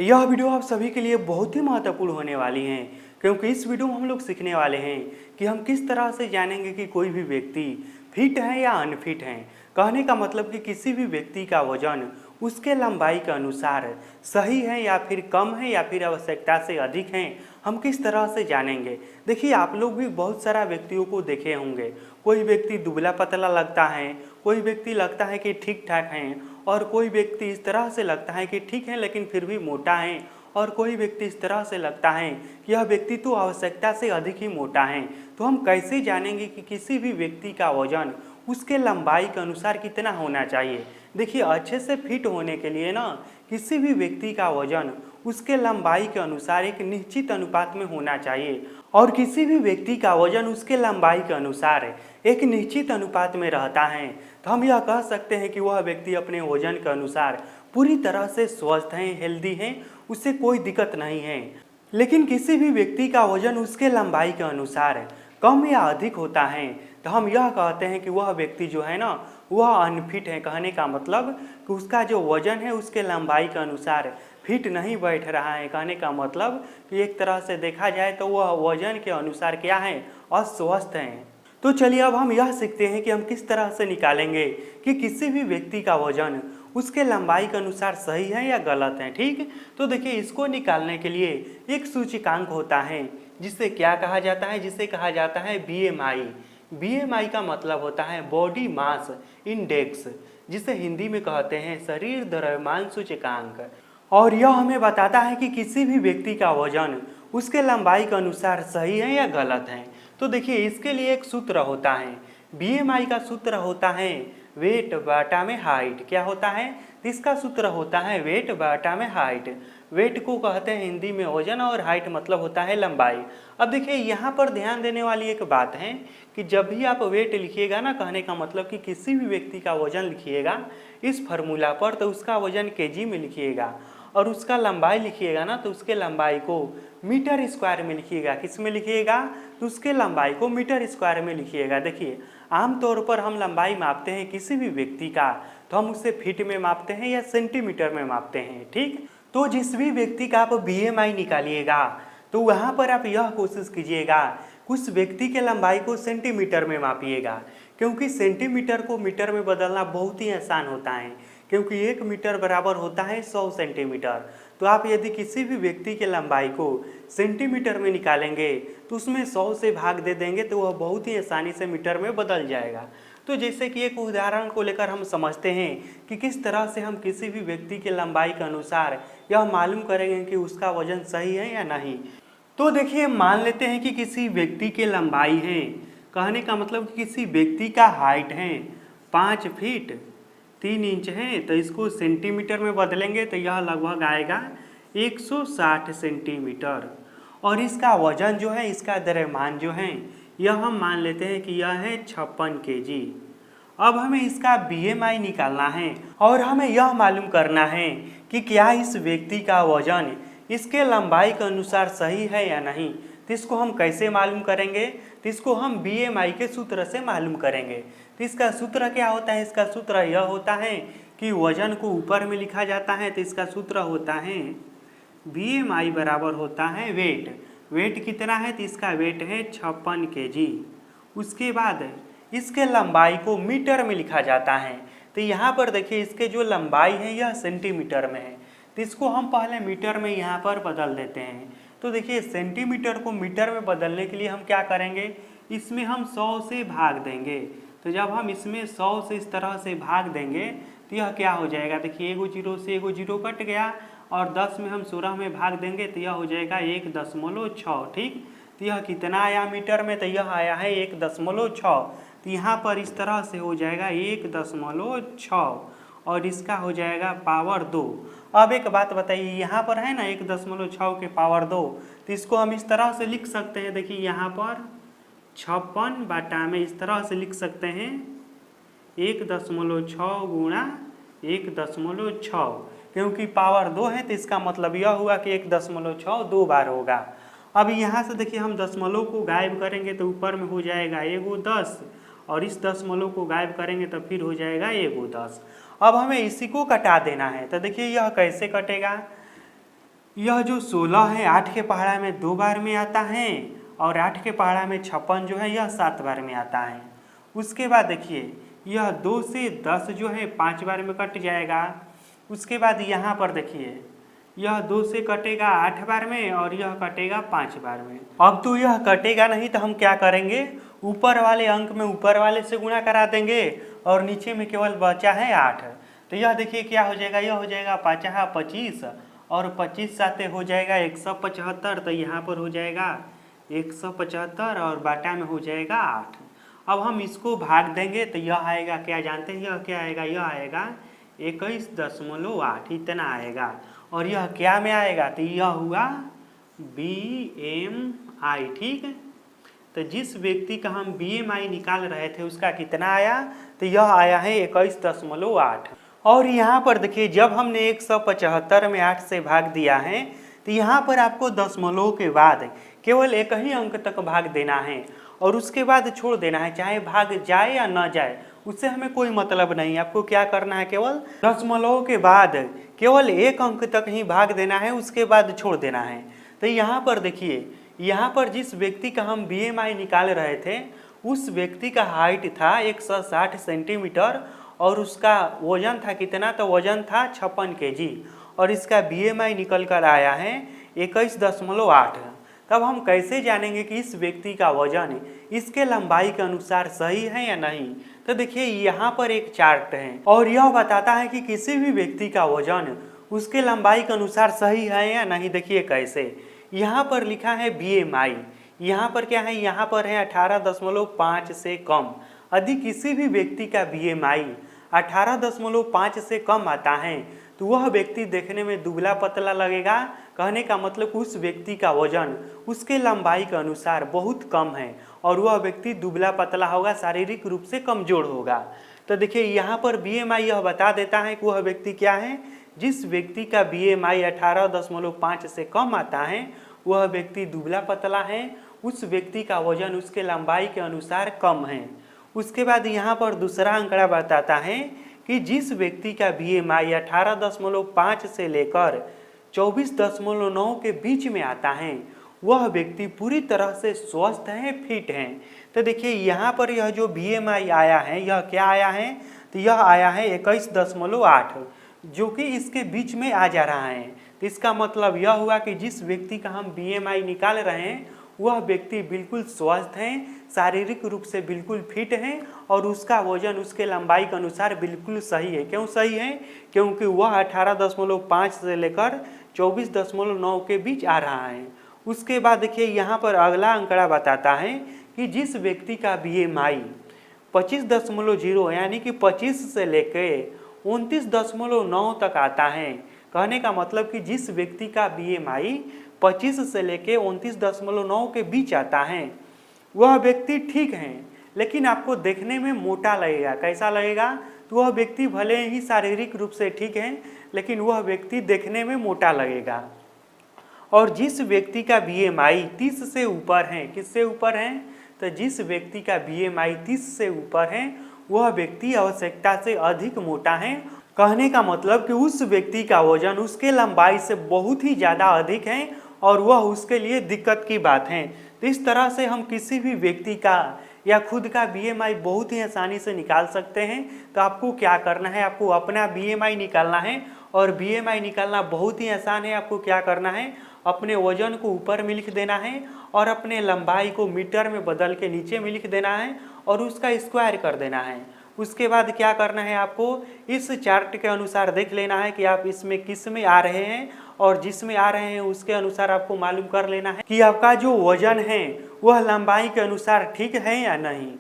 यह वीडियो आप सभी के लिए बहुत ही महत्वपूर्ण होने वाली है, क्योंकि इस वीडियो में हम लोग सीखने वाले हैं कि हम किस तरह से जानेंगे कि कोई भी व्यक्ति फिट है या अनफिट है। कहने का मतलब कि किसी भी व्यक्ति का वजन उसके लंबाई के अनुसार सही है या फिर कम है या फिर आवश्यकता से अधिक है, हम किस तरह से जानेंगे। देखिए, आप लोग भी बहुत सारा व्यक्तियों को देखे होंगे। कोई व्यक्ति दुबला पतला लगता है, कोई व्यक्ति लगता है कि ठीक ठाक हैं, और कोई व्यक्ति इस तरह से लगता है कि ठीक है लेकिन फिर भी मोटा है, और कोई व्यक्ति इस तरह से लगता है कि यह व्यक्ति तो आवश्यकता से अधिक ही मोटा है। तो हम कैसे जानेंगे कि किसी भी व्यक्ति का वजन उसके लंबाई के अनुसार कितना होना चाहिए। देखिए, अच्छे से फिट होने के लिए ना किसी भी व्यक्ति का वजन उसके लंबाई के अनुसार एक निश्चित अनुपात में होना चाहिए, और किसी भी व्यक्ति का वजन उसके लंबाई के अनुसार एक निश्चित अनुपात में रहता है तो हम यह कह सकते हैं कि वह व्यक्ति अपने वजन के अनुसार पूरी तरह से स्वस्थ हैं, हेल्दी हैं, उससे कोई दिक्कत नहीं है। लेकिन किसी भी व्यक्ति का वजन उसके लंबाई के अनुसार कम या अधिक होता है तो हम यह कहते हैं कि वह व्यक्ति जो है ना वह अनफिट है। कहने का मतलब कि उसका जो वजन है उसके लंबाई के अनुसार फिट नहीं बैठ रहा है। कहने का मतलब कि एक तरह से देखा जाए तो वह वजन के अनुसार क्या है, अस्वस्थ हैं। तो चलिए अब हम यह सीखते हैं कि हम किस तरह से निकालेंगे कि किसी भी व्यक्ति का वजन उसके लंबाई के अनुसार सही है या गलत है। ठीक, तो देखिए, इसको निकालने के लिए एक सूचकांक होता है जिसे क्या कहा जाता है, जिसे कहा जाता है बीएमआई। बीएमआई का मतलब होता है बॉडी मास इंडेक्स, जिसे हिंदी में कहते हैं शरीर द्रव्यमान सूचकांक। और यह हमें बताता है कि किसी भी व्यक्ति का वजन उसके लंबाई के अनुसार सही है या गलत है। तो देखिए, इसके लिए एक सूत्र होता है। बीएमआई का सूत्र होता है वेट बटा में हाइट। क्या होता है? इसका सूत्र होता है वेट बटा में हाइट। वेट को कहते हैं हिंदी में वजन, और हाइट मतलब होता है लंबाई। अब देखिए, यहाँ पर ध्यान देने वाली एक बात है कि जब भी आप वेट लिखिएगा ना, कहने का मतलब कि किसी भी व्यक्ति का वजन लिखिएगा इस फार्मूला पर, तो उसका वजन केजी में लिखिएगा, और उसका लंबाई लिखिएगा ना तो उसके लंबाई को मीटर स्क्वायर में लिखिएगा। किस में लिखिएगा? तो उसके लंबाई को मीटर स्क्वायर में लिखिएगा। देखिए, आमतौर पर हम लंबाई मापते हैं किसी भी व्यक्ति का तो हम उसे फीट में मापते हैं या सेंटीमीटर में मापते हैं। ठीक, तो जिस भी व्यक्ति का आप बीएमआई निकालिएगा तो वहाँ पर आप यह कोशिश कीजिएगा उस व्यक्ति के लंबाई को सेंटीमीटर में मापिएगा, क्योंकि सेंटीमीटर को मीटर में बदलना बहुत ही आसान होता है, क्योंकि 1 मीटर बराबर होता है 100 सेंटीमीटर। तो आप यदि किसी भी व्यक्ति के लंबाई को सेंटीमीटर में निकालेंगे तो उसमें 100 से भाग दे देंगे तो वह बहुत ही आसानी से मीटर में बदल जाएगा। तो जैसे कि एक उदाहरण को लेकर हम समझते हैं कि किस तरह से हम किसी भी व्यक्ति के लंबाई के अनुसार यह मालूम करेंगे कि उसका वजन सही है या नहीं। तो देखिए, मान लेते हैं कि किसी व्यक्ति की लंबाई है, कहने का मतलब कि किसी व्यक्ति का हाइट है 5 फीट 3 इंच है, तो इसको सेंटीमीटर में बदलेंगे तो यह लगभग आएगा 160 सेंटीमीटर। और इसका वजन जो है, इसका द्रव्यमान जो है, यह हम मान लेते हैं कि यह है 56 केजी। अब हमें इसका बीएमआई निकालना है और हमें यह मालूम करना है कि क्या इस व्यक्ति का वजन इसके लंबाई के अनुसार सही है या नहीं। तो इसको हम कैसे मालूम करेंगे? तो इसको हम बीएमआई के सूत्र से मालूम करेंगे। तो इसका सूत्र क्या होता है? इसका सूत्र यह होता है कि वजन को ऊपर में लिखा जाता है, तो इसका सूत्र होता है बीएमआई बराबर होता है वेट। वेट कितना है? तो इसका वेट है 56 केजी। उसके बाद इसके लंबाई को मीटर में लिखा जाता है। तो यहाँ पर देखिए, इसके जो लंबाई है यह सेंटीमीटर में है, तो इसको हम पहले मीटर में यहाँ पर बदल देते हैं। तो देखिए, सेंटीमीटर को मीटर में बदलने के लिए हम क्या करेंगे, इसमें हम 100 से भाग देंगे। तो जब हम इसमें 100 से इस तरह से भाग देंगे तो यह क्या हो जाएगा? देखिए, एगो जीरो से एगो जीरो कट गया, और 10 में हम 16 में भाग देंगे तो यह हो जाएगा 1.6। ठीक, तो यह कितना आया मीटर में? तो यह आया है 1.6। तो यहाँ पर इस तरह से हो जाएगा 1.6, और इसका हो जाएगा पावर 2। अब एक बात बताइए, यहाँ पर है ना 1.6 के पावर 2, तो इसको हम इस तरह से लिख सकते हैं। देखिए, यहाँ पर 56 बटा में इस तरह से लिख सकते हैं 1.6 गुणा 1.6, क्योंकि पावर 2 है तो इसका मतलब यह हुआ कि 1.6 2 बार होगा। अब यहाँ से देखिए, हम दशमलव को गायब करेंगे तो ऊपर में हो जाएगा एगो 10, और इस दशमलव को गायब करेंगे तो फिर हो जाएगा एगो 10। अब हमें इसी को कटा देना है। तो देखिए, यह कैसे कटेगा? यह जो 16 है 8 के पहाड़ा में 2 बार में आता है और 8 के पहाड़ा में 56 जो है यह 7 बार में आता है। उसके बाद देखिए यह 2 से 10 जो है 5 बार में कट जाएगा। उसके बाद यहाँ पर देखिए यह 2 से कटेगा 8 बार में और यह कटेगा 5 बार में। अब तो यह कटेगा नहीं तो हम क्या करेंगे, ऊपर वाले अंक में ऊपर वाले से गुणा करा देंगे और नीचे में केवल बचा है 8। तो यह देखिए क्या हो जाएगा, यह हो जाएगा 5 25 और 25 साथे हो जाएगा 175। तो यहाँ पर हो जाएगा 175 और बाटा में हो जाएगा 8। अब हम इसको भाग देंगे तो यह आएगा, क्या जानते हैं यह क्या आएगा, यह आएगा 21.8 इतना आएगा। और यह क्या में आएगा, तो यह हुआ BMI। ठीक है, तो जिस व्यक्ति का हम BMI निकाल रहे थे उसका कितना आया, तो यह आया है 21.8। और यहाँ पर देखिए जब हमने 175 में 8 से भाग दिया है तो यहाँ पर आपको दशमलव के बाद केवल एक ही अंक तक भाग देना है और उसके बाद छोड़ देना है, चाहे भाग जाए या न जाए उससे हमें कोई मतलब नहीं। आपको क्या करना है, केवल दशमलव के बाद केवल एक अंक तक ही भाग देना है, उसके बाद छोड़ देना है। तो यहाँ पर देखिए यहाँ पर जिस व्यक्ति का हम BMI निकाल रहे थे उस व्यक्ति का हाइट था 160 सेंटीमीटर और उसका वजन था कितना, तो वजन था 56 kg और इसका BMI निकल कर आया है 21.8। तब हम कैसे जानेंगे कि इस व्यक्ति का वजन इसके लंबाई के अनुसार सही है या नहीं। तो देखिए यहाँ पर एक चार्ट है और यह बताता है कि किसी भी व्यक्ति का वजन उसके लंबाई के अनुसार सही है या नहीं। देखिए कैसे, यहाँ पर लिखा है BMI, यहाँ पर क्या है, यहाँ पर है 18.5 से कम। यदि किसी भी व्यक्ति का BMI 18.5 से कम आता है तो वह व्यक्ति देखने में दुबला पतला लगेगा। कहने का मतलब उस व्यक्ति का वजन उसके लंबाई के अनुसार बहुत कम है और वह व्यक्ति दुबला पतला होगा, शारीरिक रूप से कमजोर होगा। तो देखिए यहाँ पर BMI यह बता देता है कि वह व्यक्ति क्या है, जिस व्यक्ति का BMI 18.5 से कम आता है वह व्यक्ति दुबला पतला है, उस व्यक्ति का वजन उसके लंबाई के अनुसार कम है। उसके बाद यहाँ पर दूसरा आंकड़ा बताता है कि जिस व्यक्ति का BMI 18.5 से लेकर 24.9 के बीच में आता है वह व्यक्ति पूरी तरह से स्वस्थ है, फिट है। तो देखिए यहाँ पर यह जो BMI आया है यह क्या आया है, तो यह आया है 21.8 जो कि इसके बीच में आ जा रहा है। तो इसका मतलब यह हुआ कि जिस व्यक्ति का हम BMI निकाल रहे हैं वह व्यक्ति बिल्कुल स्वस्थ है, शारीरिक रूप से बिल्कुल फिट है और उसका वजन उसके लंबाई के अनुसार बिल्कुल सही है। क्यों सही है, क्योंकि वह 18.5 से लेकर 24.9 के बीच आ रहा है। उसके बाद देखिए यहाँ पर अगला आंकड़ा बताता है कि जिस व्यक्ति का BMI 25.0 यानी कि 25 से लेकर 29.9 तक आता है। कहने का मतलब कि जिस व्यक्ति का BMI 25 से लेके 29.9 के बीच आता है वह व्यक्ति ठीक है, लेकिन आपको देखने में मोटा लगेगा। कैसा लगेगा, तो वह व्यक्ति भले ही शारीरिक रूप से ठीक है लेकिन वह व्यक्ति देखने में मोटा लगेगा। और जिस व्यक्ति का BMI 30 से ऊपर है, किससे ऊपर है, तो जिस व्यक्ति का BMI 30 से ऊपर है वह व्यक्ति आवश्यकता से अधिक मोटा है। कहने का मतलब कि उस व्यक्ति का वजन उसके लंबाई से बहुत ही ज़्यादा अधिक है और वह उसके लिए दिक्कत की बात है। तो इस तरह से हम किसी भी व्यक्ति का या खुद का BMI बहुत ही आसानी से निकाल सकते हैं। तो आपको क्या करना है, आपको अपना BMI निकालना है और BMI निकालना बहुत ही आसान है। आपको क्या करना है, अपने वजन को ऊपर में लिख देना है और अपने लंबाई को मीटर में बदल के नीचे में लिख देना है और उसका स्क्वायर कर देना है। उसके बाद क्या करना है, आपको इस चार्ट के अनुसार देख लेना है कि आप इसमें किस में आ रहे हैं और जिसमें आ रहे हैं उसके अनुसार आपको मालूम कर लेना है कि आपका जो वजन है वह लंबाई के अनुसार ठीक है या नहीं।